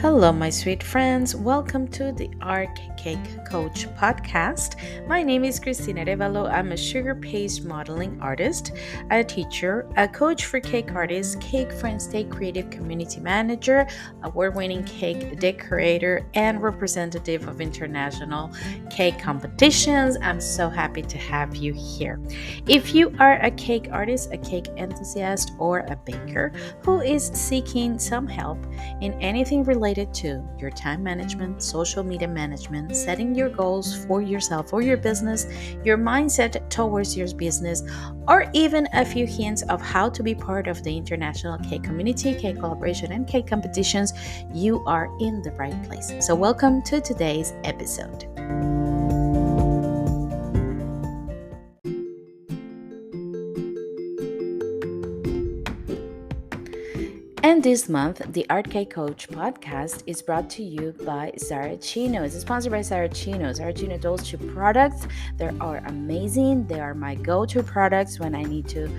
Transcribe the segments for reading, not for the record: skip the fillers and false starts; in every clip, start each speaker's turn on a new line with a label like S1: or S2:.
S1: Hello, my sweet friends. Welcome to the Art Cake Coach podcast. My name is Cristina Revalo. I'm a sugar paste modeling artist, a teacher, a coach for cake artists, Cake Friends Day creative community manager, award winning cake decorator, and representative of international cake competitions. I'm so happy to have you here. If you are a cake artist, a cake enthusiast, or a baker who is seeking some help, in anything related to your time management, social media management, setting your goals for yourself or your business, your mindset towards your business, or even a few hints of how to be part of the international cake community, cake collaboration, and cake competitions, you are in the right place. So, welcome to today's episode. And this month, the Art K Coach podcast is brought to you by Saracino. It's sponsored by Saracino. Saracino Dolce products, they are amazing. They are my go-to products when I need to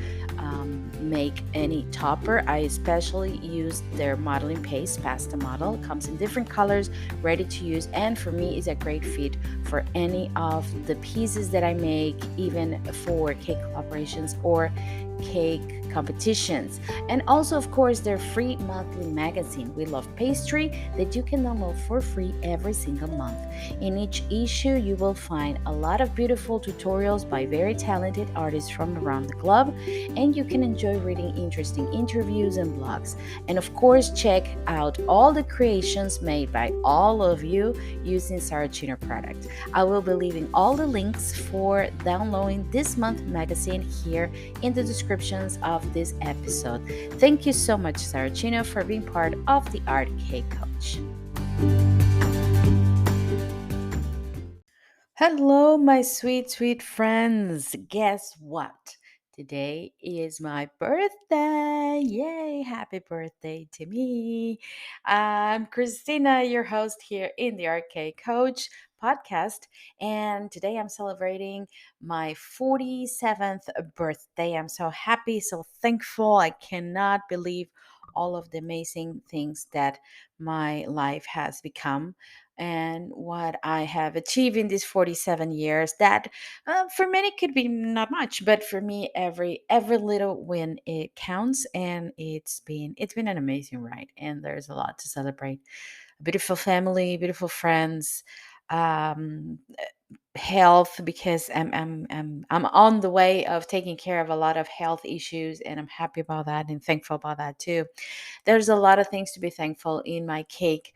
S1: make any topper. I especially use their modeling paste, pasta model. It comes in different colors, ready to use, and for me is a great fit for any of the pieces that I make, even for cake collaborations or cake competitions. And also, of course, their free monthly magazine, We Love Pastry, that you can download for free every single month. In each issue, you will find a lot of beautiful tutorials by very talented artists from around the globe, and you can enjoy reading interesting interviews and blogs. And of course, check out all the creations made by all of you using Saracino products. I will be leaving all the links for downloading this month's magazine here in the descriptions of this episode. Thank you so much, Saracino, for being part of the Art Cake Coach. Hello, my sweet, sweet friends. Guess what? Today is my birthday. Yay! Happy birthday to me. I'm Christina, your host here in the Art Cake Coach podcast. And today I'm celebrating my 47th birthday. I'm so happy, so thankful. I cannot believe all of the amazing things that my life has become and what I have achieved in these 47 years. That for many could be not much, but for me, every little win it counts, and it's been an amazing ride, and there's a lot to celebrate. A beautiful family, beautiful friends. Um, Health, because I'm on the way of taking care of a lot of health issues, and I'm happy about that and thankful about that too. There's a lot of things to be thankful in my cake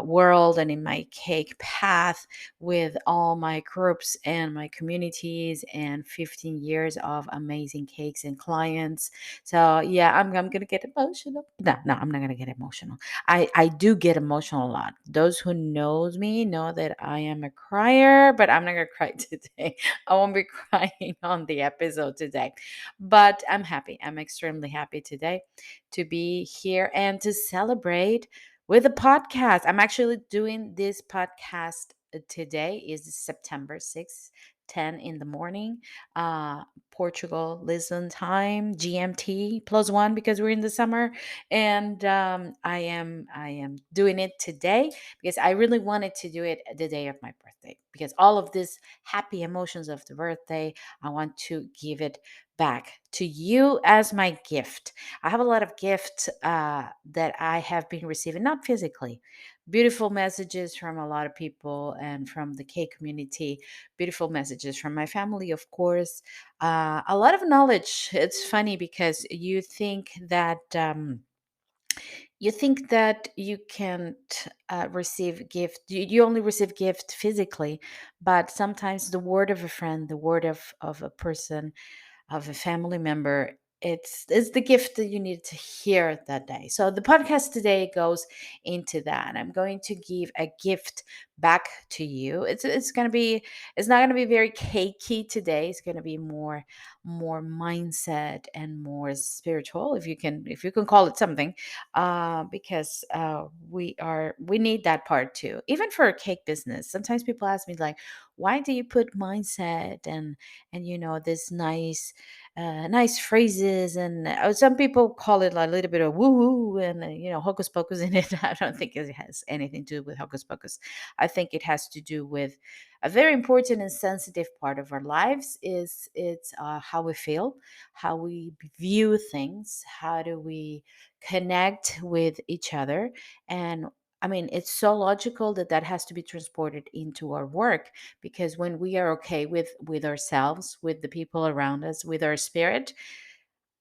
S1: world and in my cake path, with all my groups and my communities and 15 years of amazing cakes and clients. So yeah, I'm gonna get emotional. No, I'm not gonna get emotional. I do get emotional a lot. Those who knows me know that I am a crier, but I'm not gonna cry today. I won't be crying on the episode today, but I'm happy. I'm extremely happy today to be here and to celebrate with a podcast. I'm actually doing this podcast today is September 6th, 10 in the morning, uh, Portugal, Lisbon time, GMT +1 because we're in the summer. And I am doing it today because I really wanted to do it the day of my birthday, because all of these happy emotions of the birthday, I want to give it back to you as my gift. I have a lot of gifts that I have been receiving, not physically. Beautiful messages from a lot of people and from the K community. Beautiful messages from my family, of course. A lot of knowledge. It's funny because you think that you can't receive gift. You only receive gift physically, but sometimes the word of a friend, the word of a person, of a family member, it's the gift that you need to hear that day. So the podcast today goes into that. I'm going to give a gift back to you. It's gonna be, it's not gonna be very cakey today. It's gonna be more mindset and more spiritual, if you can call it something, because we need that part too. Even for a cake business, sometimes people ask me like, why do you put mindset and this nice phrases, and some people call it like a little bit of woo woo and hocus pocus in it. I don't think it has anything to do with hocus pocus. I think it has to do with a very important and sensitive part of our lives. Is it's how we feel, how we view things, how do we connect with each other. And I mean, it's so logical that that has to be transported into our work, because when we are okay with ourselves, with the people around us, with our spirit,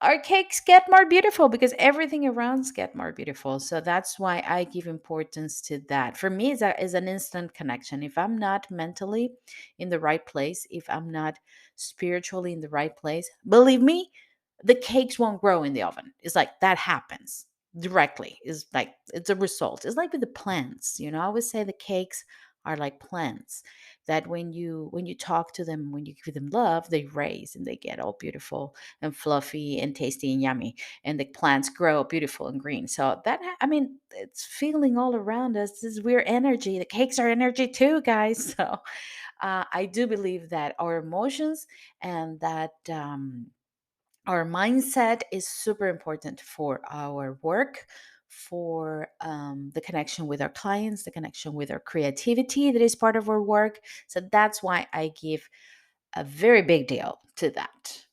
S1: our cakes get more beautiful because everything around us get more beautiful. So that's why I give importance to that. For me, is an instant connection. If I'm not mentally in the right place, if I'm not spiritually in the right place, believe me, the cakes won't grow in the oven. It's like that happens directly. It's like it's a result. It's like with the plants. I always say the cakes are like plants, that when you talk to them, when you give them love, they raise and they get all beautiful and fluffy and tasty and yummy, and the plants grow beautiful and green. So I mean, it's feeling all around us. This weird energy. The cakes are energy too, guys. So I do believe that our emotions and that our mindset is super important for our work, for the connection with our clients, the connection with our creativity that is part of our work. So that's why I give a very big deal to that.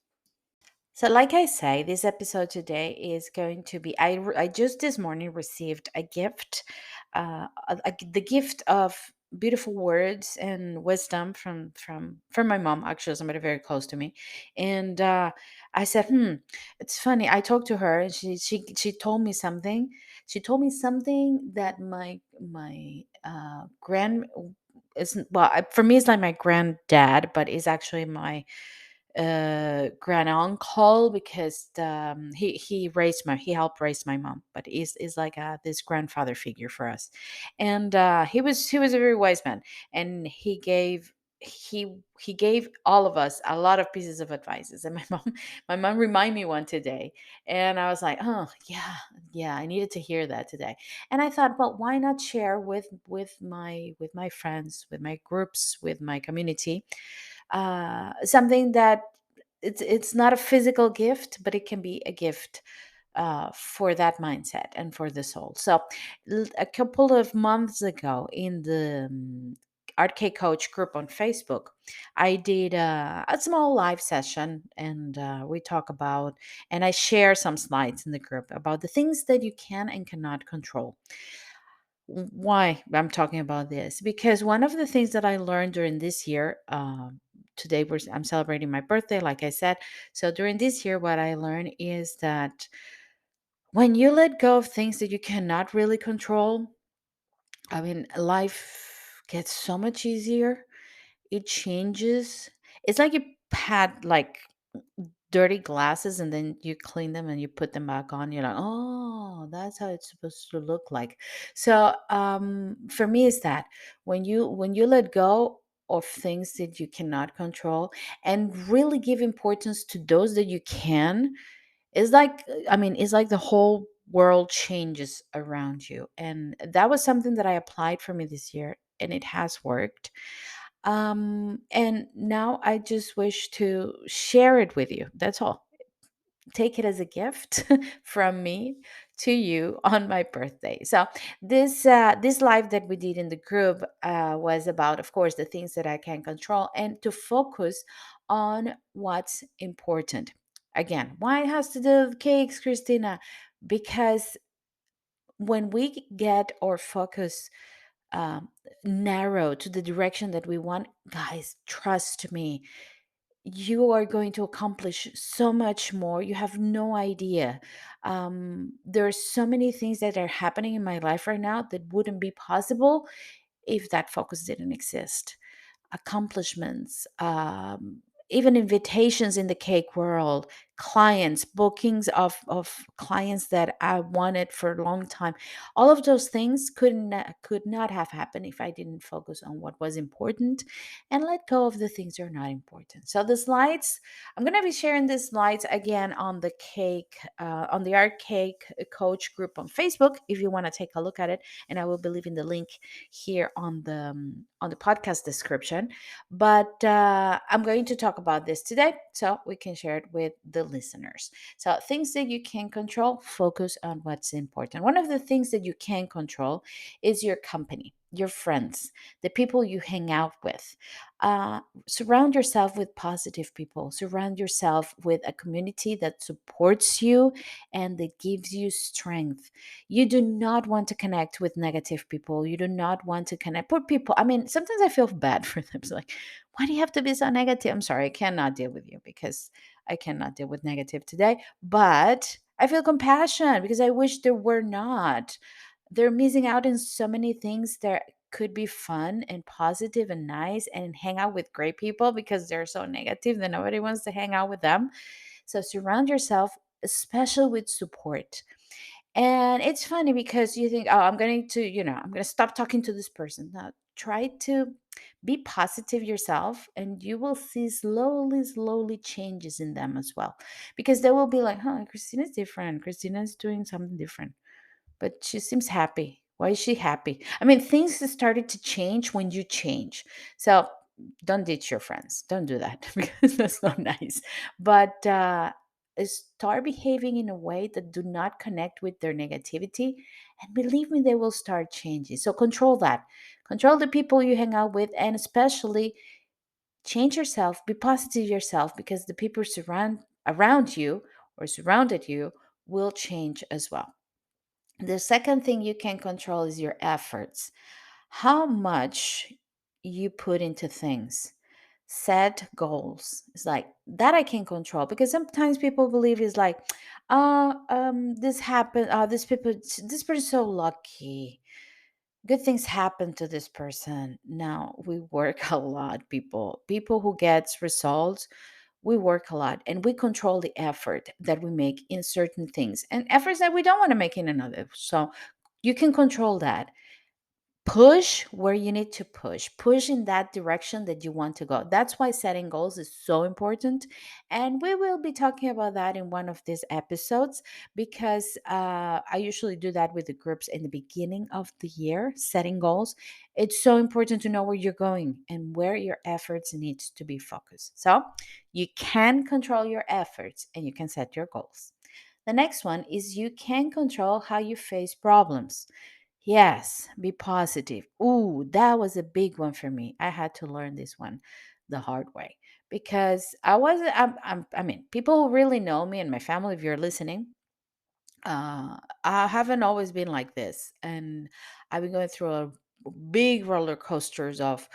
S1: So, like I say, this episode today is going to be. I just this morning received a gift, the gift of beautiful words and wisdom from my mom, actually, somebody very close to me, and I said, it's funny. I talked to her, and she told me something. She told me something that my grand is, well, for me it's like my granddad, but is actually my grand uncle, because he helped raise my mom, but is like this grandfather figure for us. And he was a very wise man, and he gave all of us a lot of pieces of advices. And my mom reminded me one today, and I was like, oh yeah, I needed to hear that today. And I thought, well, why not share with my friends, with my groups, with my community, something that it's not a physical gift, but it can be a gift for that mindset and for the soul. So a couple of months ago, in the Art K Coach group on Facebook, I did a small live session, and we talk about, and I share some slides in the group about the things that you can and cannot control. Why I'm talking about this? Because one of the things that I learned during this year, today I'm celebrating my birthday, like I said. So during this year, what I learned is that when you let go of things that you cannot really control, I mean, life gets so much easier. It changes. It's like you had like dirty glasses, and then you clean them and you put them back on. You're like, oh, that's how it's supposed to look like. So for me, is that when you let go of things that you cannot control, and really give importance to those that you can, it's like, I mean, it's like the whole world changes around you. And that was something that I applied for me this year, and it has worked. And now I just wish to share it with you. That's all. Take it as a gift from me to you on my birthday. So this live that we did in the group was about, of course, the things that I can control, and to focus on what's important. Again, why it has to do with cakes, Christina? Because when we get our focus um, narrow to the direction that we want, guys, trust me, you are going to accomplish so much more. You have no idea. There are so many things that are happening in my life right now that wouldn't be possible if that focus didn't exist. Accomplishments, even invitations in the cake world, clients, bookings of clients that I wanted for a long time. All of those things could not have happened if I didn't focus on what was important and let go of the things that are not important. So the slides, I'm going to be sharing the slides again on the cake, on the Art Cake Coach group on Facebook, if you want to take a look at it. And I will be leaving the link here on the podcast description. But I'm going to talk about this today so we can share it with the listeners. So, things that you can control, focus on what's important. One of the things that you can control is your company, your friends, the people you hang out with. Surround yourself with positive people, surround yourself with a community that supports you and that gives you strength. You do not want to connect with negative people. You do not want to connect with people. I mean, sometimes I feel bad for them. It's like, why do you have to be so negative? I'm sorry, I cannot deal with you because I cannot deal with negative today. But I feel compassion because I wish there were not. They're missing out in so many things that could be fun and positive and nice and hang out with great people because they're so negative that nobody wants to hang out with them. So surround yourself, especially with support. And it's funny because you think, oh, I'm going to, I'm going to stop talking to this person. Now, try to be positive yourself, and you will see slowly, slowly changes in them as well. Because they will be like, huh, Christina's different. Christina's doing something different, but she seems happy. Why is she happy? I mean, things started to change when you change. So don't ditch your friends. Don't do that because that's not nice. But start behaving in a way that do not connect with their negativity, and believe me, they will start changing. So control that. Control the people you hang out with, and especially change yourself. Be positive yourself because the people surround around you or surrounded you will change as well. The second thing you can control is your efforts. How much you put into things. Set goals. It's like that I can control because sometimes people believe it's like, this happened. This person's so lucky. Good things happen to this person. Now we work a lot, people. People who gets results, we work a lot and we control the effort that we make in certain things and efforts that we don't want to make in another. So you can control that. Push where you need to push in that direction that you want to go. That's why setting goals is so important, and we will be talking about that in one of these episodes because I usually do that with the groups in the beginning of the year, setting goals. It's so important to know where you're going and where your efforts needs to be focused. So you can control your efforts and you can set your goals. The next one is you can control how you face problems. Yes, be positive. Ooh, that was a big one for me. I had to learn this one the hard way because I wasn't. I mean, people who really know me and my family, if you're listening, I haven't always been like this, and I've been going through a big roller coasters of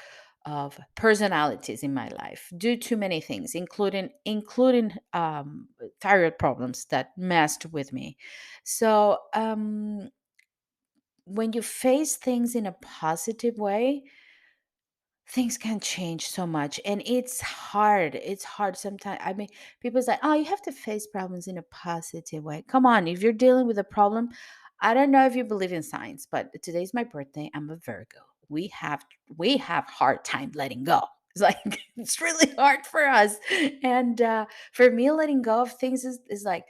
S1: personalities in my life due to many things, including thyroid problems that messed with me. So when you face things in a positive way, things can change so much. And it's hard sometimes. I mean, people say, oh, you have to face problems in a positive way. Come on, if you're dealing with a problem, I don't know if you believe in science, but today's my birthday. I'm a Virgo. We have hard time letting go. It's like it's really hard for us. And for me, letting go of things is like,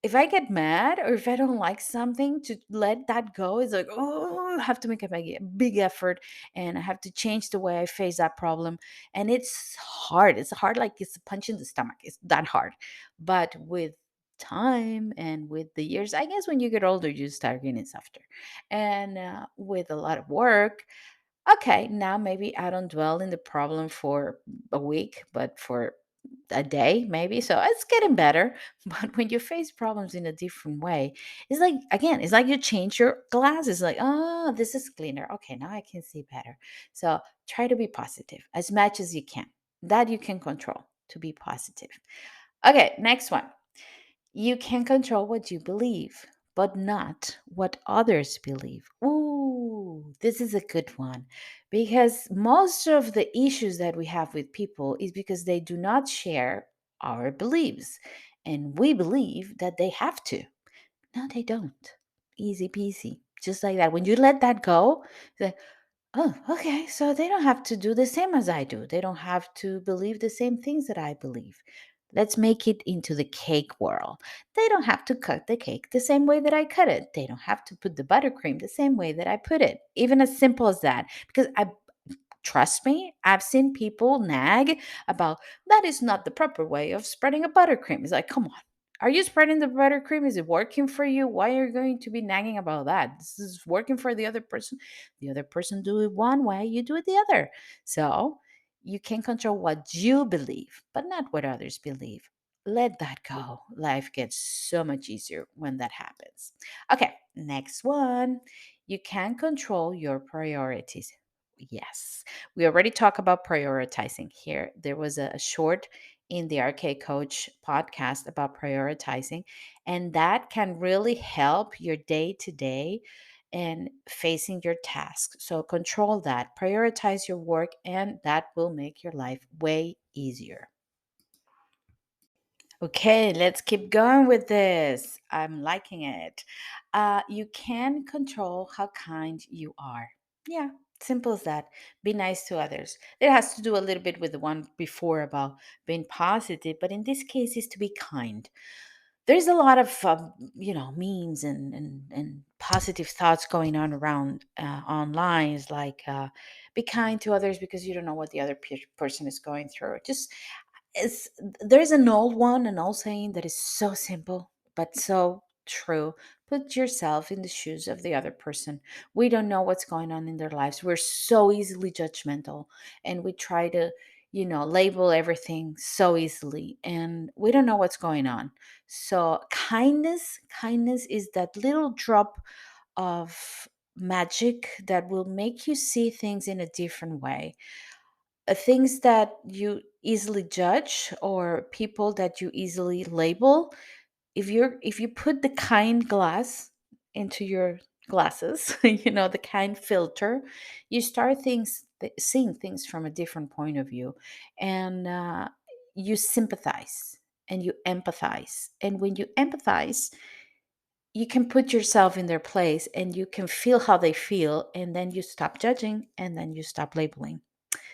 S1: if I get mad or if I don't like something, to let that go is like, oh, I have to make a big effort, and I have to change the way I face that problem. And it's hard. It's hard, like it's a punch in the stomach. It's that hard. But with time and with the years, I guess when you get older, you start getting softer. And with a lot of work, okay, now maybe I don't dwell in the problem for a week, but for a day maybe. So it's getting better. But when you face problems in a different way, it's like, again, it's like you change your glasses. Like, oh, this is cleaner. Okay, now I can see better. So try to be positive as much as you can. That you can control, to be positive. Okay, next one. You can control what you believe, but not what others believe. Ooh, this is a good one because most of the issues that we have with people is because they do not share our beliefs. and we believe that they have to. No, they don't. Easy peasy. Just like that. When you let that go, it's like, oh, okay. So they don't have to do the same as I do. They don't have to believe the same things that I believe. Let's make it into the cake world. They don't have to cut the cake the same way that I cut it. They don't have to put the buttercream the same way that I put it. Even as simple as that. Because I trust me, I've seen people nag about that is not the proper way of spreading a buttercream. It's like, come on. Are you spreading the buttercream? Is it working for you? Why are you going to be nagging about that? This is working for the other person. The other person do it one way, you do it the other. So you can control what you believe, but not what others believe. Let that go. Life gets so much easier when that happens. Okay, next one. You can control your priorities. Yes, we already talked about prioritizing here. There was a short in the Arcade Coach podcast about prioritizing, and that can really help your day to day and facing your tasks. So control that, prioritize your work, and that will make your life way easier. Okay, let's keep going with this. I'm liking it. You can control how kind you are. Yeah, simple as that. Be nice to others. It has to do a little bit with the one before about being positive, but in this case, is to be kind. There's a lot of memes and positive thoughts going on around online. It's like be kind to others because you don't know what the other person is going through. Just it's there's an old saying that is so simple but so true. Put yourself in the shoes of the other person. We don't know what's going on in their lives. We're so easily judgmental, and we try to label everything so easily, and we don't know what's going on. So kindness is that little drop of magic that will make you see things in a different way. Things that you easily judge or people that you easily label, if you put the kind glass into your glasses, the kind filter, you start seeing things from a different point of view, and you sympathize and you empathize, and when you empathize, you can put yourself in their place and you can feel how they feel, and then you stop judging and then you stop labeling.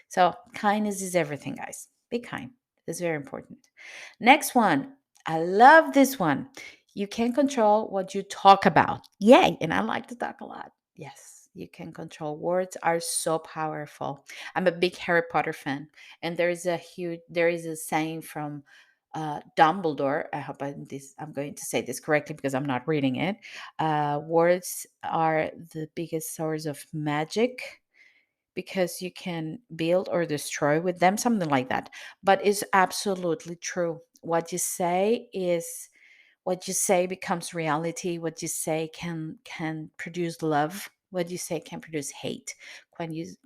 S1: So, kindness is everything, guys. Be kind. It's very important. Next one. I love this one. You can control what you talk about. Yay. And I like to talk a lot. Yes, you can control. Words are so powerful. I'm a big Harry Potter fan. And there is a saying from Dumbledore. I hope I'm going to say this correctly because I'm not reading it. Words are the biggest source of magic because you can build or destroy with them, something like that. But it's absolutely true. What you say becomes reality. What you say can produce love. What you say can produce hate.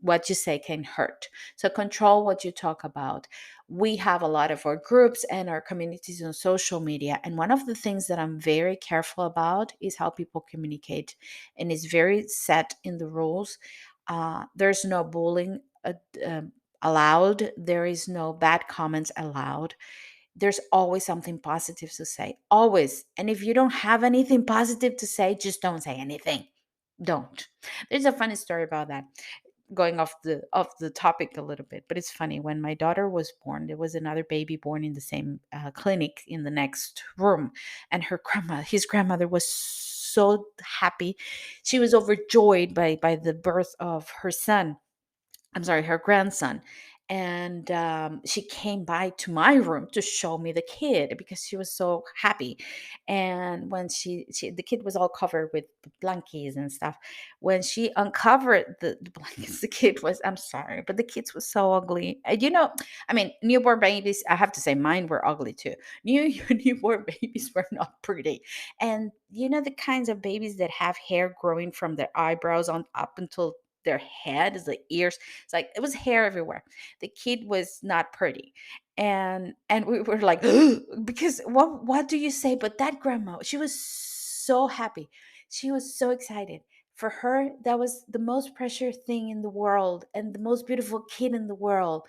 S1: What you say can hurt. So control what you talk about. We have a lot of our groups and our communities on social media, and one of the things that I'm very careful about is how people communicate, and it's very set in the rules. There's no bullying um, allowed. There is no bad comments allowed. There's always something positive to say, always. And if you don't have anything positive to say, just don't say anything. Don't. There's a funny story about that, going off the topic a little bit, but it's funny. When my daughter was born, there was another baby born in the same clinic in the next room, and his grandmother was so happy. She was overjoyed by the birth of her son. I'm sorry, her grandson. And she came by to my room to show me the kid because she was so happy. And when the kid was all covered with blankies and stuff. When she uncovered the blankets, the kid was, I'm sorry, but the kids was so ugly. I mean, newborn babies, I have to say mine were ugly too. Newborn babies were not pretty. And the kinds of babies that have hair growing from their eyebrows on up until their head, is the ears, it's like it was hair everywhere. The kid was not pretty. And we were like, because what do you say? But that grandma, she was so happy. She was so excited. For her, that was the most precious thing in the world and the most beautiful kid in the world.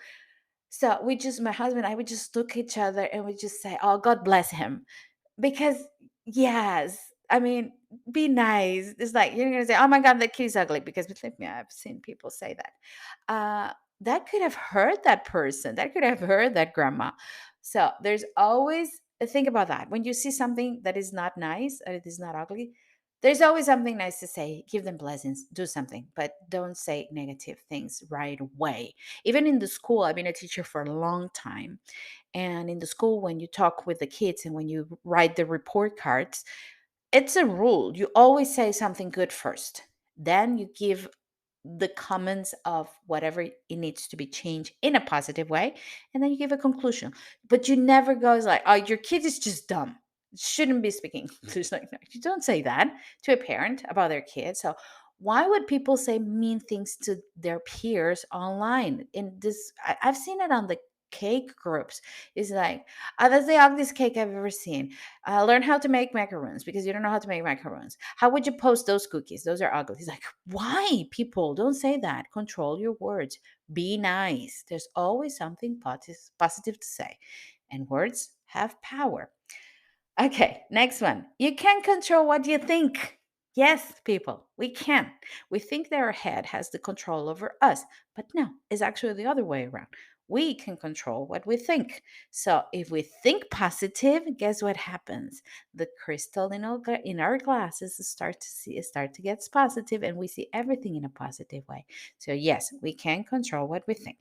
S1: So we just, my husband and I would just look at each other and we just say, "Oh, God bless him." Because, yes, I mean, be nice. It's like you're gonna say, "Oh my God, that kid's ugly," because believe me, I've seen people say that. That could have hurt that person. That could have hurt that grandma. So there's always think about that. When you see something that is not nice or it is not ugly, there's always something nice to say. Give them blessings, do something, but don't say negative things right away. Even in the school, I've been a teacher for a long time, and in the school, when you talk with the kids and when you write the report cards, it's a rule. You always say something good first. Then you give the comments of whatever it needs to be changed in a positive way. And then you give a conclusion. But you never goes like, "Oh, your kid is just dumb. Shouldn't be speaking English like that." You don't say that to a parent about their kid. So why would people say mean things to their peers online? In this, I've seen it on the cake groups. It's like, "Oh, that's the ugliest cake I've ever seen. Learn how to make macarons because you don't know how to make macarons. How would you post those cookies? Those are ugly." It's like, why? People, don't say that. Control your words. Be nice. There's always something positive to say. And words have power. Okay, next one. You can control what you think. Yes, people, we can. We think that our head has the control over us, but no, it's actually the other way around. We can control what we think. So if we think positive, guess what happens? The crystal in our glasses start to get positive, and we see everything in a positive way. So yes, we can control what we think.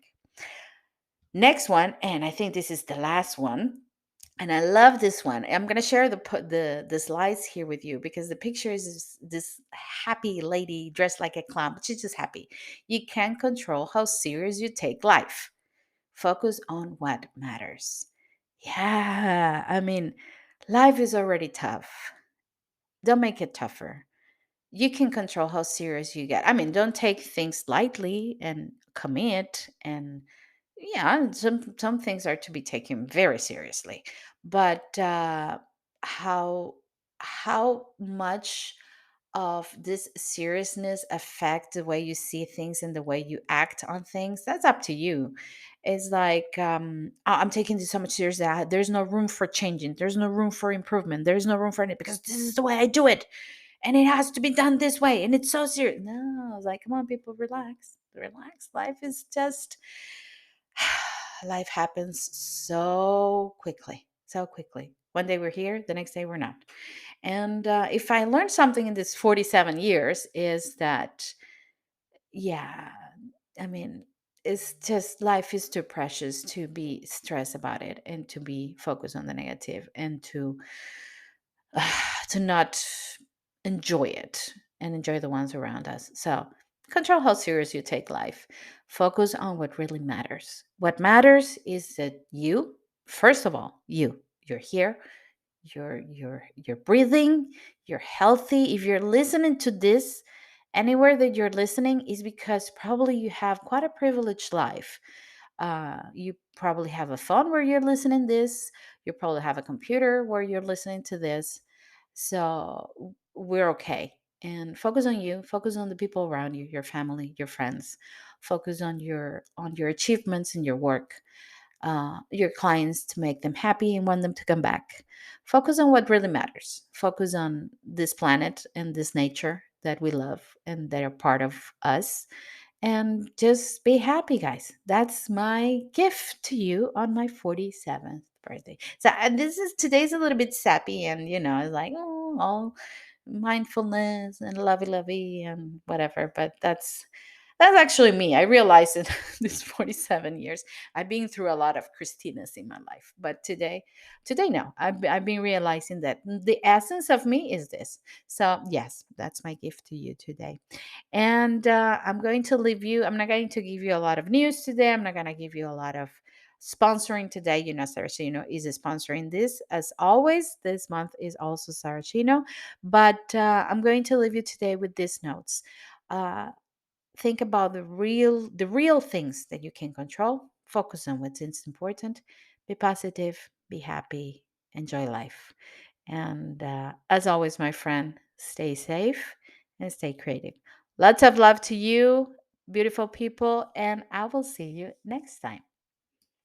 S1: Next one, and I think this is the last one, and I love this one. I'm going to share the slides here with you because the picture is this happy lady dressed like a clown, but she's just happy. You can control how serious you take life. Focus on what matters. Yeah, I mean, life is already tough. Don't make it tougher. You can control how serious you get. I mean, don't take things lightly and commit. And yeah, some things are to be taken very seriously, but how how much of this seriousness affect the way you see things and the way you act on things, that's up to you. It's like, I'm taking this so much serious that there's no room for changing, there's no room for improvement, there's no room for it because this is the way I do it, and it has to be done this way, and it's so serious. No, it's like, come on, people, relax, relax. Life is just life happens so quickly, so quickly. One day we're here, the next day we're not. And if I learned something in this 47 years, is that, yeah, I mean, it's just life is too precious to be stressed about it and to be focused on the negative and to not enjoy it and enjoy the ones around us. So control how serious you take life. Focus on what really matters. What matters is that you, first of all, you're here, you're breathing, you're healthy. If you're listening to this anywhere that you're listening is because probably you have quite a privileged life. You probably have a phone where you're listening this, you probably have a computer where you're listening to this. So we're okay. And focus on you, focus on the people around you, your family, your friends. Focus on your achievements in your work, your clients, to make them happy and want them to come back. Focus on what really matters. Focus on this planet and this nature that we love and that are part of us. And just be happy, guys. That's my gift to you on my 47th birthday. So this is today's a little bit sappy, and it's like, oh, all mindfulness and lovey and whatever. But that's actually me. I realized in these 47 years, I've been through a lot of Christinas in my life. But today, no, I've been realizing that the essence of me is this. So, yes, that's my gift to you today. And I'm going to leave you. I'm not going to give you a lot of news today. I'm not going to give you a lot of sponsoring today. Saracino is sponsoring this. As always, this month is also Saracino. But I'm going to leave you today with these notes. Uh, think about the real things that you can control. Focus on what's important. Be positive, be happy, enjoy life. And as always, my friend, stay safe and stay creative. Lots of love to you, beautiful people, and I will see you next time.